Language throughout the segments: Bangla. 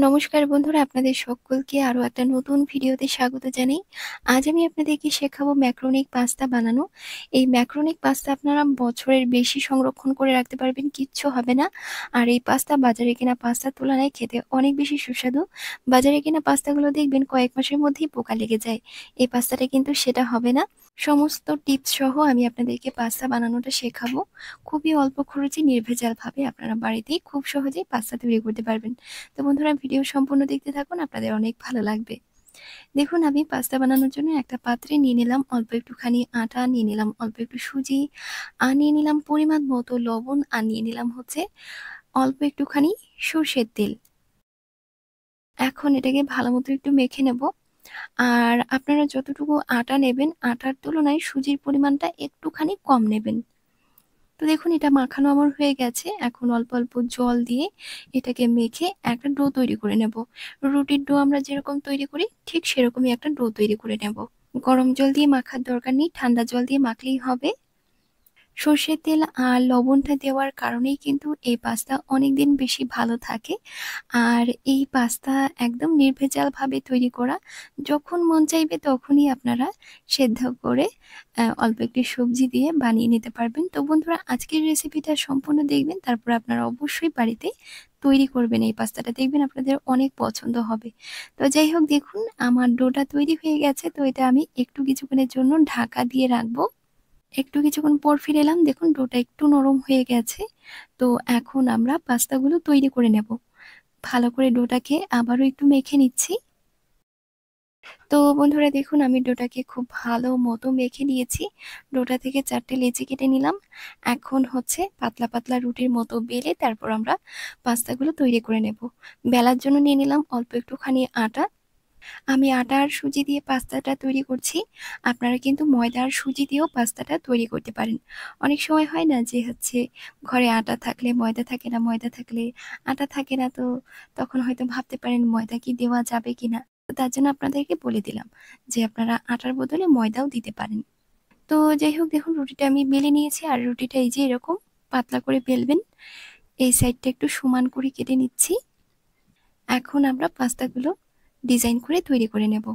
নমস্কার বন্ধুরা, আপনাদের সকলকে আরো একটা নতুন ভিডিওতে স্বাগত জানাই। আজ আমি আপনাদেরকে শেখাবো ম্যাক্রোনিক পাস্তা বানানো। এই ম্যাক্রোনিক পাস্তা আপনারা বছরের বেশি সংরক্ষণ করে রাখতে পারবেন, কিচ্ছু হবে না। আর এই পাস্তা বাজারে কেনা পাস্তার তুলনায় খেতে অনেক বেশি সুস্বাদু। বাজারে কেনা পাস্তাগুলো দেখবেন কয়েক মাসের মধ্যেই পোকা লেগে যায়। এই পাস্তাটা কিন্তু সেটা হবে না। সমস্ত টিপস সহ আমি আপনাদেরকে পাস্তা বানানোটা শেখাবো। খুবই অল্প খরচে নির্ভেজালভাবে আপনারা বাড়িতেই খুব সহজেই পাস্তা তৈরি করতে পারবেন। তো বন্ধুরা, ভিডিও সম্পূর্ণ দেখতে থাকুন, আপনাদের অনেক ভালো লাগবে। দেখুন, আমি পাস্তা বানানোর জন্য একটা পাত্রে নিয়ে নিলাম অল্প একটুখানি আটা, নিয়ে নিলাম অল্প একটু সুজি, আর নিয়ে নিলাম পরিমাণ মতো লবণ, আর নিয়ে নিলাম হচ্ছে অল্প একটুখানি সর্ষের তেল। এখন এটাকে ভালো মতো একটু মেখে নেব। আর আপনারা যতটুকু আটা নেবেন, আটার তুলনায় সুজির পরিমাণটা একটুখানি কম নেবেন। তো দেখুন, এটা মাখানো আমার হয়ে গেছে। এখন অল্প অল্প জল দিয়ে এটাকে মেখে একটা ডো তৈরি করে নেব। রুটির ডো আমরা যেরকম তৈরি করি ঠিক সেরকমই একটা ডো তৈরি করে নেব। গরম জল দিয়ে মাখার দরকার নেই, ঠান্ডা জল দিয়ে মাখলেই হবে। সর্ষের তেল আর লবণটা দেওয়ার কারণেই কিন্তু এই পাস্তা অনেকদিন বেশি ভালো থাকে। আর এই পাস্তা একদম নির্ভেজালভাবে তৈরি করা। যখন মন চাইবে তখনই আপনারা সেদ্ধ করে অল্প একটু সবজি দিয়ে বানিয়ে নিতে পারবেন। তো বন্ধুরা, আজকের রেসিপিটা সম্পূর্ণ দেখবেন, তারপর আপনারা অবশ্যই বাড়িতে তৈরি করবেন এই পাস্তাটা, দেখবেন আপনাদের অনেক পছন্দ হবে। তো যাই হোক, দেখুন আমার ডোটা তৈরি হয়ে গেছে। তো এটা আমি একটু কিছুক্ষণের জন্য ঢাকা দিয়ে রাখবো। একটু কিছুক্ষণ পর ফিরে এলাম, দেখুন ডোটা একটু নরম হয়ে গেছে। তো এখন আমরা পাস্তাগুলো তৈরি করে নেব। ভালো করে ডোটাকে আবারও একটু মেখে নিচ্ছি। তো বন্ধুরা, দেখুন আমি ডোটাকে খুব ভালো মতো মেখে নিয়েছি। ডোটা থেকে 4টে লেচি কেটে নিলাম। এখন হচ্ছে পাতলা পাতলা রুটির মতো বেলে তারপর আমরা পাস্তাগুলো তৈরি করে নেব। বেলার জন্য নিয়ে নিলাম অল্প একটুখানি আটা। আমি আটা আর সুজি দিয়ে পাস্তাটা তৈরি করছি। আপনারা কিন্তু ময়দা আর সুজি দিয়েও পাস্তাটা তৈরি করতে পারেন। অনেক সময় হয় না যে হচ্ছে ঘরে আটা থাকলে ময়দা থাকে না, ময়দা থাকলে আটা থাকে না, তো তখন হয়তো ভাবতে পারেন ময়দা কি দেওয়া যাবে কিনা। তো তার জন্য আপনাদেরকে বলে দিলাম যে আপনারা আটার বদলে ময়দাও দিতে পারেন। তো যাই হোক, দেখুন রুটিটা আমি বেলে নিয়েছি। আর রুটিটা এই যে এরকম পাতলা করে বেলবেন। এই সাইডটা একটু সমান করে কেটে নিচ্ছি। এখন আমরা পাস্তাগুলো ডিজাইন করে তৈরি করে নেব।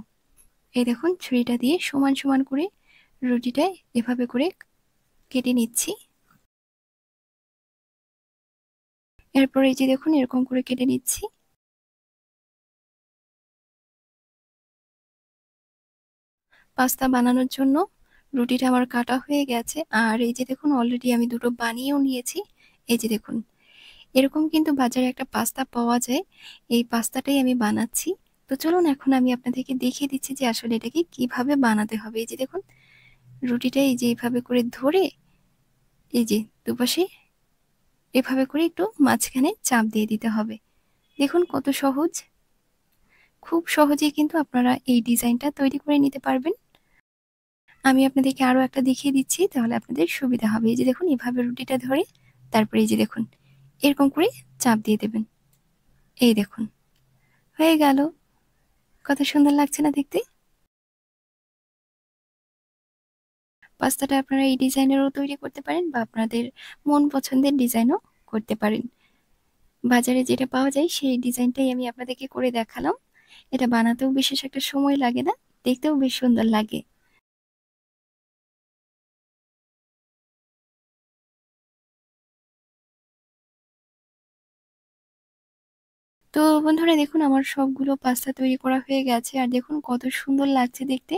এই দেখুন, ছুরিটা দিয়ে সমান সমান করে রুটিটা এভাবে করে কেটে নিচ্ছি। এরপর এই যে দেখুন এরকম করে কেটে নিচ্ছি। পাস্তা বানানোর জন্য রুটিটা আমার কাটা হয়ে গেছে। আর এই যে দেখুন অলরেডি আমি দুটো বানিয়েও নিয়েছি। এই যে দেখুন, এরকম কিন্তু বাজারে একটা পাস্তা পাওয়া যায়। এই পাস্তাটাই আমি বানাচ্ছি। তো চলুন এখন আমি আপনাদেরকে দেখিয়ে দিচ্ছি যে আসলে এটাকে কিভাবে বানাতে হবে। এই যে দেখুন, রুটিটা এই যে এইভাবে করে ধরে এই যে দুপাশে এভাবে করে একটু মাঝখানে চাপ দিয়ে দিতে হবে। দেখুন কত সহজ। খুব সহজেই কিন্তু আপনারা এই ডিজাইনটা তৈরি করে নিতে পারবেন। আমি আপনাদেরকে আরো একটা দেখিয়ে দিচ্ছি, তাহলে আপনাদের সুবিধা হবে। এই যে দেখুন, এভাবে রুটিটা ধরে তারপরে এই যে দেখুন এরকম করে চাপ দিয়ে দেবেন। এই দেখুন হয়ে গেল। কত সুন্দর লাগছে না দেখতে? পাস্তাটা আপনারা এই ডিজাইনেরও তৈরি করতে পারেন বা আপনাদের মন পছন্দের ডিজাইনও করতে পারেন। বাজারে যেটা পাওয়া যায় সেই ডিজাইনটাই আমি আপনাদেরকে করে দেখালাম। এটা বানাতেও বিশেষ একটা সময় লাগে না, দেখতেও বেশ সুন্দর লাগে। তো বন্ধুরা, দেখুন আমার সবগুলো পাস্তা তৈরি করা হয়ে গেছে। আর দেখুন কত সুন্দর লাগছে দেখতে,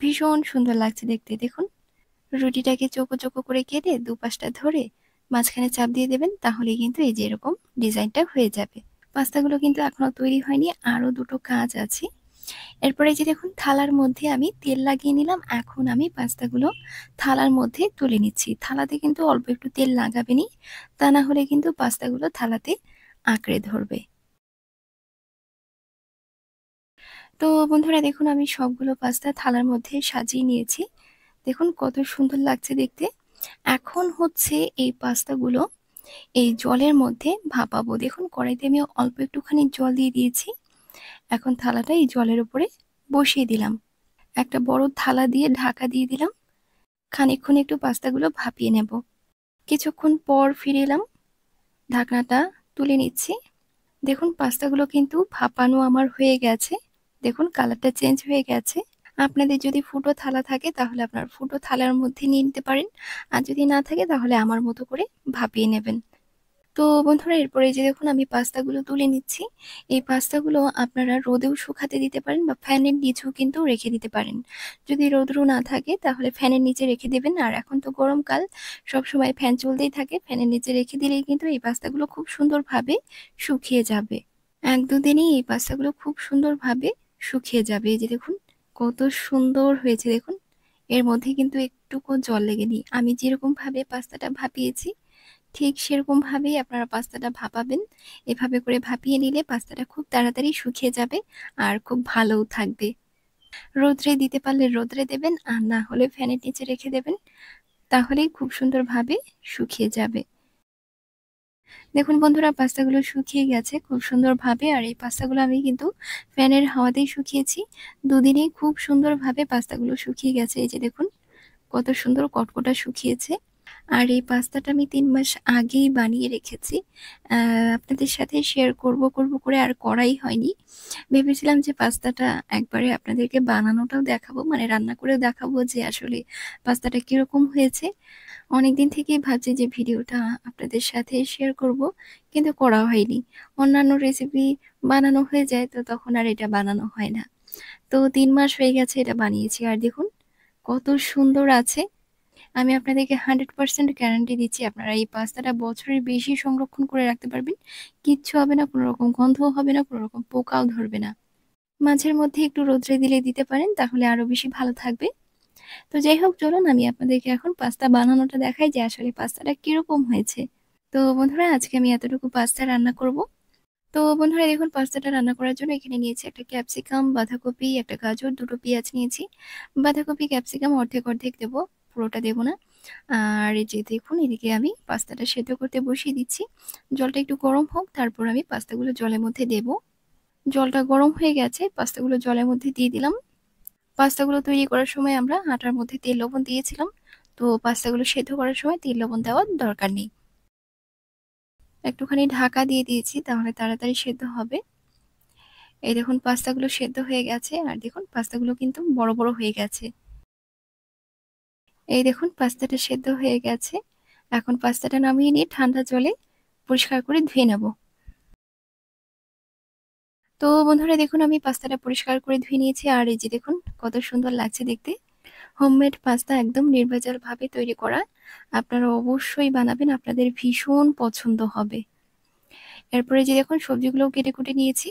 ভীষণ সুন্দর লাগছে দেখতে। দেখুন, রুটিটাকে চৌকো চৌকো করে কেটে দুপাশটা ধরে মাঝখানে চাপ দিয়ে দেবেন, তাহলেই কিন্তু এই যে এরকম ডিজাইনটা হয়ে যাবে। পাস্তাগুলো কিন্তু এখনো তৈরি হয়নি, আরো দুটো কাজ আছে। এরপরে যে দেখুন থালার মধ্যে আমি তেল লাগিয়ে নিলাম। এখন আমি পাস্তাগুলো থালার মধ্যে তুলে নিচ্ছি। থালাতে কিন্তু অল্প একটু তেল লাগাবেনই, তা না হলে কিন্তু পাস্তাগুলো থালাতে আঁকড়ে ধরবে। তো বন্ধুরা, দেখুন আমি সবগুলো পাস্তা থালার মধ্যে সাজিয়ে নিয়েছি। দেখুন কত সুন্দর লাগছে দেখতে। এখন হচ্ছে এই পাস্তাগুলো এই জলের মধ্যে ভাপাবো। দেখুন কড়াইতে আমি অল্প একটুখানি জল দিয়ে দিয়েছি। এখন থালাটা এই জলের উপরে বসিয়ে দিলাম। একটা বড় থালা দিয়ে ঢাকা দিয়ে দিলাম। খানিকক্ষণ একটু পাস্তাগুলো ভাপিয়ে নেব। কিছুক্ষণ পর ফিরে এলাম, ঢাকনাটা তুলে নিচ্ছি। দেখুন পাস্তাগুলো কিন্তু ভাপানো আমার হয়ে গেছে। দেখুন কালারটা চেঞ্জ হয়ে গেছে। আপনাদের যদি ফুটো থালা থাকে তাহলে আপনার ফুটো থালার মধ্যে নিয়ে নিতে পারেন। আর যদি না থাকে তাহলে আমার মতো করে ভাপিয়ে নেবেন। তো বন্ধুরা এরপরে এই যে দেখুন আমি পাস্তাগুলো তুলে নিচ্ছি। এই পাস্তাগুলো আপনারা রোদেও শুকাতে দিতে পারেন বা ফ্যানের নিচেও কিন্তু রেখে দিতে পারেন। যদি রৌদ্র না থাকে তাহলে ফ্যানের নিচে রেখে দেবেন। আর এখন তো গরমকাল, সবসময় ফ্যান চলতেই থাকে। ফ্যানের নিচে রেখে দিলেই কিন্তু এই পাস্তাগুলো খুব সুন্দরভাবে শুকিয়ে যাবে। ১-২ দিনেই এই পাস্তাগুলো খুব সুন্দরভাবে শুকিয়ে যাবে। এই যে দেখুন কত সুন্দর হয়েছে দেখুন। এর মধ্যে কিন্তু একটুকু জল লেগেনি। আমি যেরকমভাবে পাস্তাটা ভাপিয়েছি ঠিক সেরকমভাবেই আপনারা পাস্তাটা ভাপাবেন। এভাবে করে ভাপিয়ে নিলে পাস্তাটা খুব তাড়াতাড়ি শুকিয়ে যাবে আর খুব ভালোও থাকবে। রোদ্রে দিতে পারলে রোদ্রে দেবেন, আর না হলে ফ্যানের নিচে রেখে দেবেন। তাহলেই খুব সুন্দরভাবে শুকিয়ে যাবে। দেখুন বন্ধুরা পাস্তাগুলো শুকিয়ে গেছে খুব সুন্দরভাবে। আর এই পাস্তাগুলো আমি কিন্তু ফ্যানের হাওয়াতেই শুকিয়েছি। দুদিনেই খুব সুন্দরভাবে পাস্তাগুলো শুকিয়ে গেছে। এই যে দেখুন কত সুন্দর কটকটা শুকিয়েছে। আর এই পাস্তাটা আমি ৩ মাস আগেই বানিয়ে রেখেছি। আপনাদের সাথে শেয়ার করব করে আর করাই হয়নি। ভেবেছিলাম যে পাস্তাটা একবারে আপনাদেরকে বানানোটাও দেখাবো, মানে রান্না করেও দেখাবো যে আসলে পাস্তাটা কিরকম হয়েছে। অনেকদিন থেকেই ভাবছি যে ভিডিওটা আপনাদের সাথে শেয়ার করব, কিন্তু করা হয়নি। অন্যান্য রেসিপি বানানো হয়ে যায় তো তখন আর এটা বানানো হয় না। তো ৩ মাস হয়ে গেছে এটা বানিয়েছি। আর দেখুন কত সুন্দর আছে। আমি আপনাদেরকে 100% গ্যারান্টি দিচ্ছি আপনারা এই পাস্তাটা বছরের বেশি সংরক্ষণ করে রাখতে পারবেন। কিচ্ছু হবে না, কোনো রকম গন্ধও হবে না, কোনো রকম পোকাও ধরবে না। মাঝের মধ্যে একটু রোদ্রে দিলে দিতে পারেন, তাহলে আরো বেশি ভালো থাকবে। তো যাই হোক চলুন আমি আপনাদেরকে এখন পাস্তা বানানোটা দেখাই যে আসলে পাস্তাটা কিরকম হয়েছে। তো বন্ধুরা আজকে আমি এতটুকু পাস্তা রান্না করব। তো বন্ধুরা দেখুন পাস্তাটা রান্না করার জন্য এখানে নিয়েছি একটা ক্যাপসিকাম, বাঁধাকপি, একটা গাজর, ২ টো পেঁয়াজ নিয়েছি। বাঁধাকপি, ক্যাপসিকাম অর্ধেক দেব, পুরোটা দেব না। আর এই যে দেখুন এদিকে আমি পাস্তাটা সেদ্ধ করতে বসিয়ে দিচ্ছি। জলটা একটু গরম হোক, তারপর আমি পাস্তাগুলো জলের মধ্যে দেব। জলটা গরম হয়ে গেছে, পাস্তাগুলো জলের মধ্যে দিয়ে দিলাম। পাস্তাগুলো তৈরি করার সময় আমরা আটার মধ্যে তেল লবণ দিয়েছিলাম। তো পাস্তাগুলো সেদ্ধ করার সময় তেল লবণ দেওয়ার দরকার নেই। একটুখানি ঢাকা দিয়ে দিয়েছি তাহলে তাড়াতাড়ি সেদ্ধ হবে। এই দেখুন পাস্তাগুলো সেদ্ধ হয়ে গেছে। আর দেখুন পাস্তাগুলো কিন্তু বড় হয়ে গেছে। এই দেখুন পাস্তাটা সেদ্ধ হয়ে গেছে। এখন পাস্তাটা নামিয়ে নিয়ে ঠান্ডা জলে পরিষ্কার করে ধুয়ে নেব। তো বন্ধুরা দেখুন আমি পাস্তাটা পরিষ্কার করে ধুয়ে নিয়েছি। আর এই যে দেখুন কত সুন্দর লাগছে দেখতে। হোমমেড পাস্তা একদম নির্ভেজাল ভাবে তৈরি করা। আপনারা অবশ্যই বানাবেন, আপনাদের ভীষণ পছন্দ হবে। এরপরে যে দেখুন সবজিগুলোও কেটে কুটে নিয়েছি।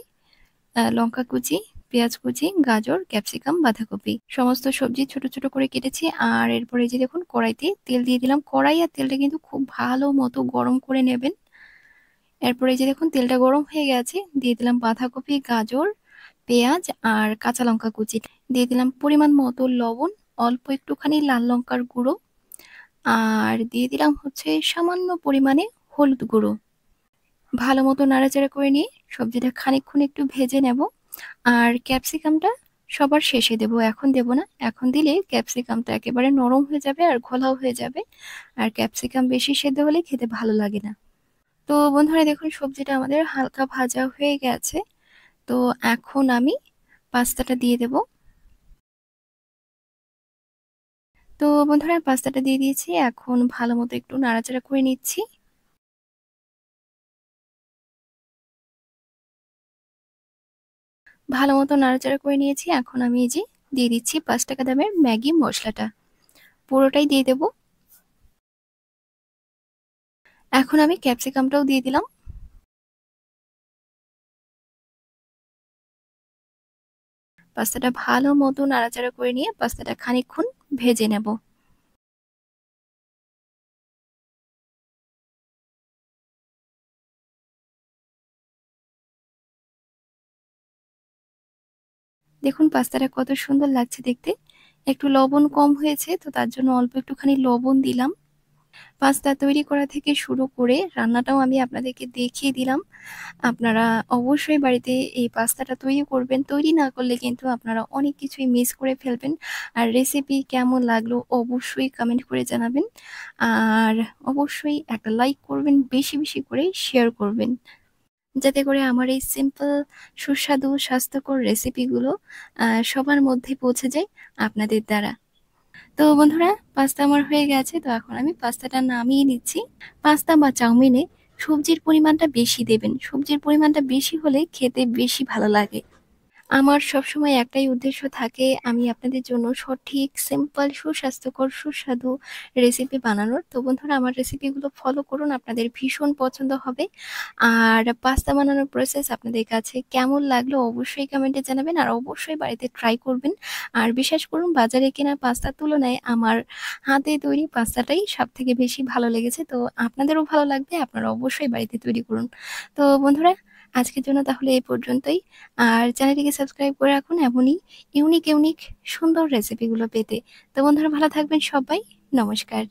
লঙ্কা কুচি, পেঁয়াজ কুচি, গাজর, ক্যাপসিকাম, বাঁধাকপি সমস্ত সবজি ছোট ছোট করে কেটেছি। আর এরপরে যে দেখুন কড়াইতে তেল দিয়ে দিলাম। কড়াই আর তেলটা কিন্তু খুব ভালো মতো গরম করে নেবেন। এরপরে যে দেখুন তেলটা গরম হয়ে গেছে, দিয়ে দিলাম বাঁধাকপি, গাজর, পেঁয়াজ আর কাঁচা লঙ্কা কুচি। দিয়ে দিলাম পরিমাণ মতো লবণ, অল্প একটুখানি লাল লঙ্কার গুঁড়ো, আর দিয়ে দিলাম হচ্ছে সামান্য পরিমাণে হলুদ গুঁড়ো। ভালো মতো নাড়াচাড়া করে নিয়ে সবজিটা খানিকক্ষণ একটু ভেজে নেব। আর ক্যাপসিকামটা সবার শেষে দেব, এখন দেব না। এখন দিলে ক্যাপসিকামটা একেবারে নরম হয়ে যাবে আর ঘোলাও হয়ে যাবে। আর ক্যাপসিকাম বেশি সেদ্ধ হলে খেতে ভালো লাগে না। তো বন্ধুরা দেখুন সবজিটা আমাদের হালকা ভাজা হয়ে গেছে। তো এখন আমি পাস্তাটা দিয়ে দেব। তো বন্ধুরা পাস্তাটা দিয়ে দিয়েছি, এখন ভালো মতো একটু নাড়াচাড়া করে নিচ্ছি। ভালো মতো নাড়াচাড়া করে নিয়েছি। এখন আমি এই যে দিয়ে দিচ্ছি ৫ টাকা দামের ম্যাগি মশলাটা, পুরোটাই দিয়ে দেব। এখন আমি ক্যাপসিকামটাও দিয়ে দিলাম। পাস্তাটা ভালো মতো নাড়াচাড়া করে নিয়ে পাস্তাটা খানিকক্ষণ ভেজে নেব। দেখুন পাস্তাটা কত সুন্দর লাগছে দেখতে। একটু লবণ কম হয়েছে তো তার জন্য অল্প একটুখানি লবণ দিলাম। পাস্তা তৈরি করা থেকে শুরু করে রান্নাটাও আমি আপনাদেরকে দেখিয়ে দিলাম। আপনারা অবশ্যই বাড়িতে এই পাস্তাটা তৈরি করবেন। তৈরি না করলে কিন্তু আপনারা অনেক কিছুই মিস করে ফেলবেন। আর রেসিপি কেমন লাগলো অবশ্যই কমেন্ট করে জানাবেন। আর অবশ্যই একটা লাইক করবেন, বেশি করে শেয়ার করবেন। যাতে করে আমার এই সিম্পল সুস্বাদু স্বাস্থ্যকর রেসিপিগুলো সবার মধ্যে পৌঁছে যায় আপনাদের দ্বারা। তো বন্ধুরা, পাস্তা আমার হয়ে গেছে। তো এখন আমি পাস্তাটা নামিয়ে নিচ্ছি। পাস্তা বা চাউমিনে সবজির পরিমাণটা বেশি দেবেন। সবজির পরিমাণটা বেশি হলে খেতে বেশি ভালো লাগে। আমার সবসময় একটাই উদ্দেশ্য থাকে, আমি আপনাদের জন্য সঠিক, সিম্পল, সুস্বাস্থ্যকর, সুস্বাদু রেসিপি বানানোর। তো বন্ধুরা, আমার রেসিপিগুলো ফলো করুন, আপনাদের ভীষণ পছন্দ হবে। আর পাস্তা বানানোর প্রসেস আপনাদের কাছে কেমন লাগলো অবশ্যই কমেন্টে জানাবেন, আর অবশ্যই বাড়িতে ট্রাই করবেন। আর বিশ্বাস করুন, বাজারে কেনা পাস্তার তুলনায় আমার হাতে তৈরি পাস্তাটাই সবথেকে বেশি ভালো লেগেছে। তো আপনাদেরও ভালো লাগবে, আপনারা অবশ্যই বাড়িতে তৈরি করুন। তো বন্ধুরা, আজকের জন্য তাহলে এই পর্যন্তই। আর চ্যানেলটিকে সাবস্ক্রাইব করে রাখুন এমনই ইউনিক ইউনিক সুন্দর রেসিপিগুলো পেতে। তো বন্ধুরা, ভালো থাকবেন সবাই। নমস্কার।